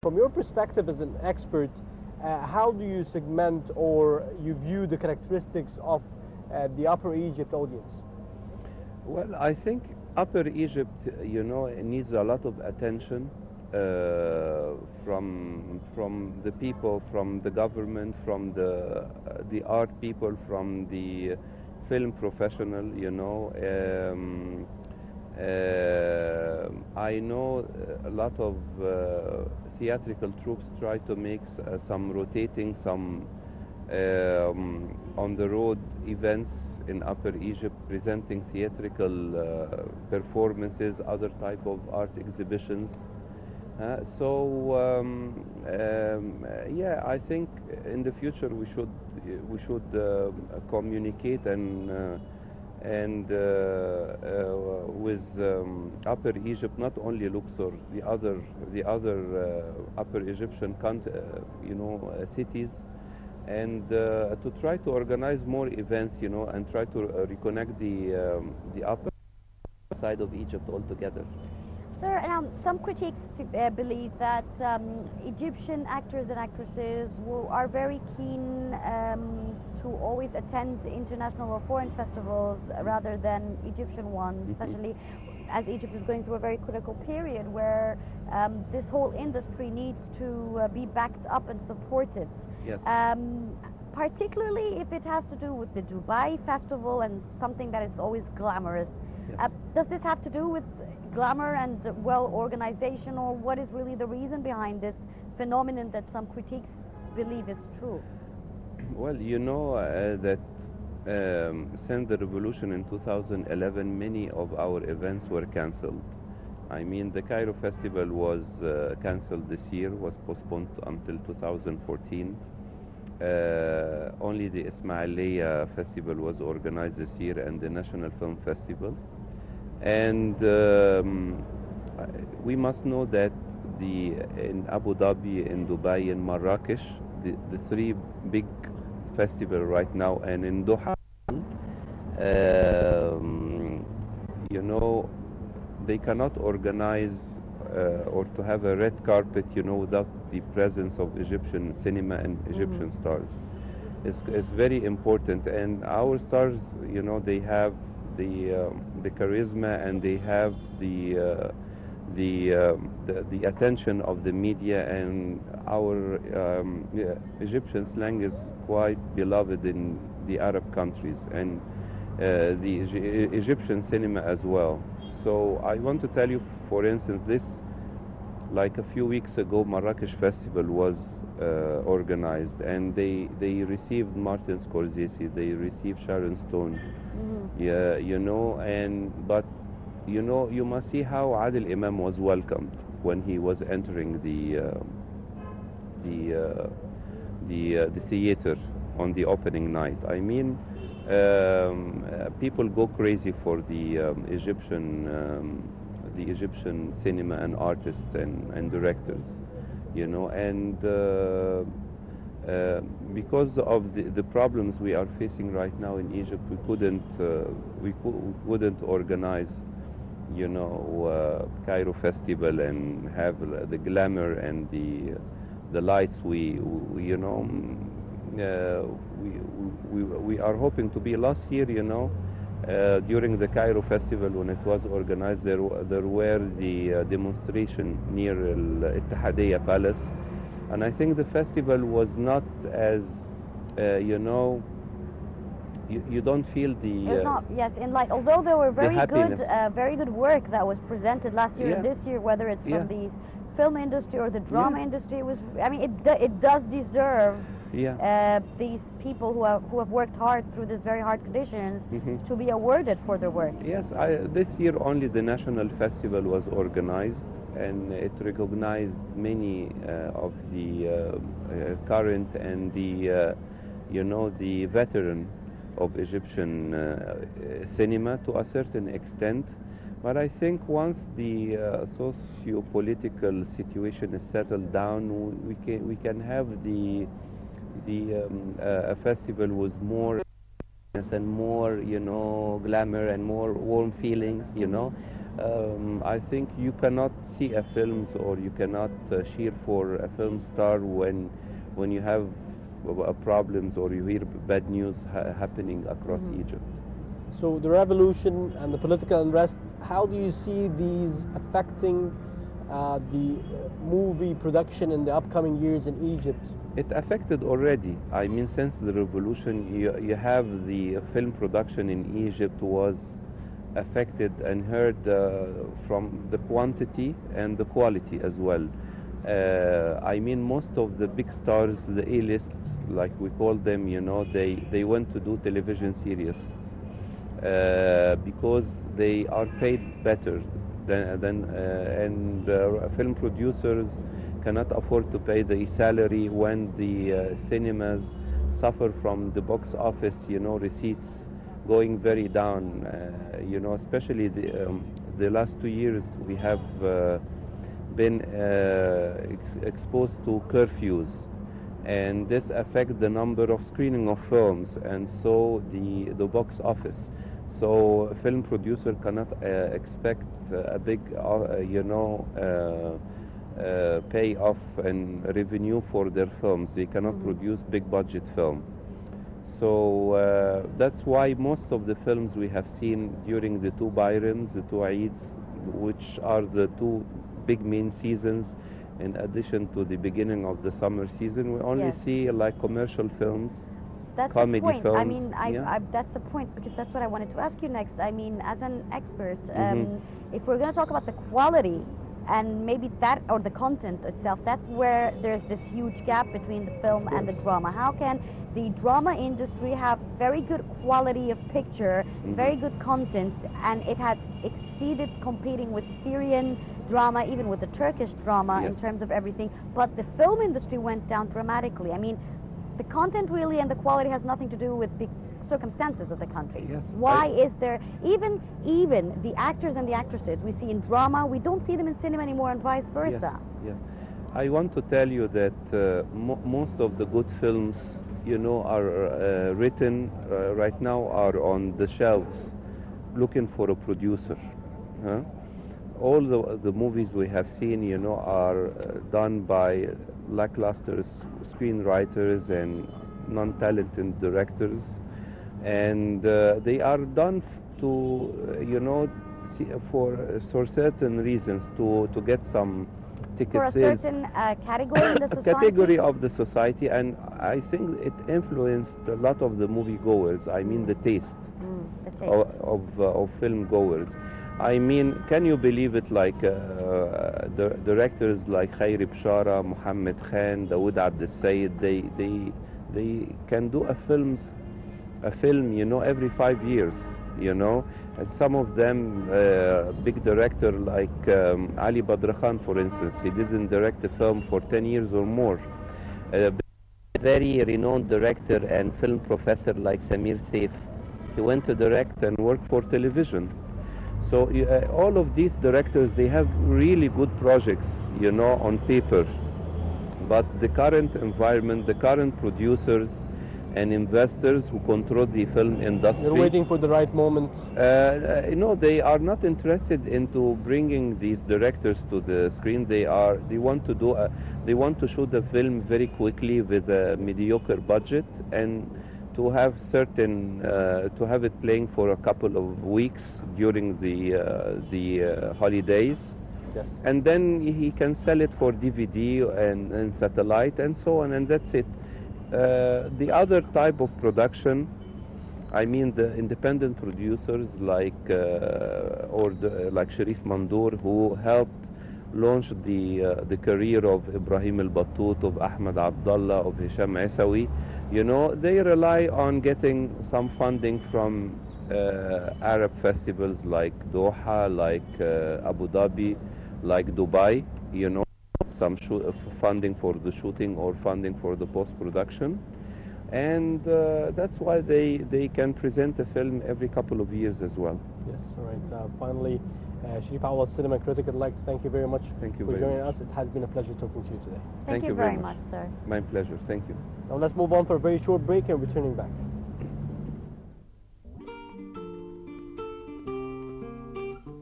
From your perspective as an expert, how do you segment or you view the characteristics of the Upper Egypt audience? Well, I think Upper Egypt, it needs a lot of attention from the people, from the government, from the art people, from the film professional. I know a lot of theatrical troupes try to make some rotating, some on the road events in Upper Egypt, presenting theatrical performances, other type of art exhibitions. Yeah, I think in the future we should communicate with Upper Egypt, not only Luxor, the other Upper Egyptian cities, and to try to organize more events, and try to reconnect the upper side of Egypt altogether. Sir, some critics believe that Egyptian actors and actresses are very keen to always attend international or foreign festivals rather than Egyptian ones, especially as Egypt is going through a very critical period where this whole industry needs to be backed up and supported. Yes. Particularly if it has to do with the Dubai festival and something that is always glamorous. Yes. Does this have to do with glamour and organization, or what is really the reason behind this phenomenon that some critics believe is true? Well, that since the revolution in 2011, many of our events were cancelled. I mean, the Cairo Festival was cancelled this year, was postponed until 2014. Only the Ismailia Festival was organized this year, and the National Film Festival. And we must know that in Abu Dhabi, in Dubai, in Marrakesh, the three big festivals right now, and in Doha, they cannot organize or to have a red carpet, without the presence of Egyptian cinema and Egyptian stars. It's very important, and our stars, they have the charisma, and they have the attention of the media, and our Egyptian slang is quite beloved in the Arab countries, and the Egyptian cinema as well. So I want to tell you, for instance, like a few weeks ago, Marrakesh Festival was organized, and they received Martin Scorsese, they received Sharon Stone. Yeah, but you must see how Adil Imam was welcomed when he was entering the theater on the opening night. I mean, people go crazy for the Egyptian cinema and artists and directors, and because of the problems we are facing right now in Egypt, we couldn't organize, Cairo Festival and have the glamour and the lights. We are hoping to be last year, during the Cairo Festival, when it was organized, there were the demonstration near Ittihadiyya Palace, and I think the festival was not as, you don't feel the... It's not, yes, in light, although there were very good work that was presented last year and this year, whether it's from the film industry or the drama industry, it does deserve these people who have worked hard through these very hard conditions to be awarded for their work. Yes, this year only the National Festival was organized, and it recognized many of the current and the the veteran of Egyptian cinema to a certain extent. But I think once the socio-political situation is settled down, we can have a festival with more and more glamour and more warm feelings, I think you cannot see a films or you cannot cheer for a film star when you have problems or you hear bad news happening across Egypt. So the revolution and the political unrest, how do you see these affecting the movie production in the upcoming years in Egypt? It affected already. I mean, since the revolution, you have the film production in Egypt was affected and heard from the quantity and the quality as well. I mean, most of the big stars, the A-list, like we call them, you know, they went to do television series because they are paid better and film producers cannot afford to pay the salary when the cinemas suffer from the box office, you know, receipts going very down, you know, especially the last 2 years we have been exposed to curfews, and this affects the number of screening of films and so the box office. So a film producer cannot expect a big, you know, payoff and revenue for their films. They cannot produce big budget film. So that's why most of the films we have seen during the two Bayrims, the two Eids, which are the two big main seasons, in addition to the beginning of the summer season, we only see like commercial films, that's comedy the point. films. I mean, that's the point, because that's what I wanted to ask you next. I mean, as an expert, if we're going to talk about the quality and maybe that, or the content itself, that's where there's this huge gap between the film and the drama. How can the drama industry have very good quality of picture, very good content, and it had exceeded competing with Syrian drama, even with the Turkish drama in terms of everything, but the film industry went down dramatically? I mean, the content really and the quality has nothing to do with the circumstances of the country. Why is there, even the actors and the actresses we see in drama, we don't see them in cinema anymore, and vice versa? Yes. I want to tell you that most of the good films, you know, are written right now, are on the shelves looking for a producer. All the movies we have seen, you know, are done by lackluster screenwriters and non-talented directors, and they are done to, you know, for certain reasons, to get some ticket for a sales. certain category in the society? Category of the society, and I think it influenced a lot of the moviegoers. I mean, the taste, of film goers. I mean, can you believe it, like the directors like Khairi Bshara, Mohammed Khan, Dawood Abdel Sayed, they can do a film, you know, every 5 years, you know. And some of them, big director like Ali Badr Khan, for instance, he didn't direct a film for 10 years or more. Very renowned director and film professor like Samir Saif, he went to direct and work for television. So all of these directors, they have really good projects, you know, on paper. But the current environment, the current producers and investors who control the film industry, they're waiting for the right moment. You know, they are not interested into bringing these directors to the screen. They want to shoot the film very quickly with a mediocre budget, and to have to have it playing for a couple of weeks during the holidays, and then he can sell it for DVD and satellite and so on, and that's it. The other type of production, I mean, the independent producers like like Sharif Mandoor, who helped launch the career of Ibrahim al-Battout, of Ahmed Abdallah, of Hisham Isawi. You know, they rely on getting some funding from Arab festivals like Doha, like Abu Dhabi, like Dubai, you know, some funding for the shooting or funding for the post-production. And that's why they can present a film every couple of years as well. Yes, all right. Finally, Sharif Awad, cinema critic, I'd like to thank you very much for joining us. It has been a pleasure talking to you today. Thank you very much, sir. My pleasure. Thank you. Now let's move on for a very short break and returning back.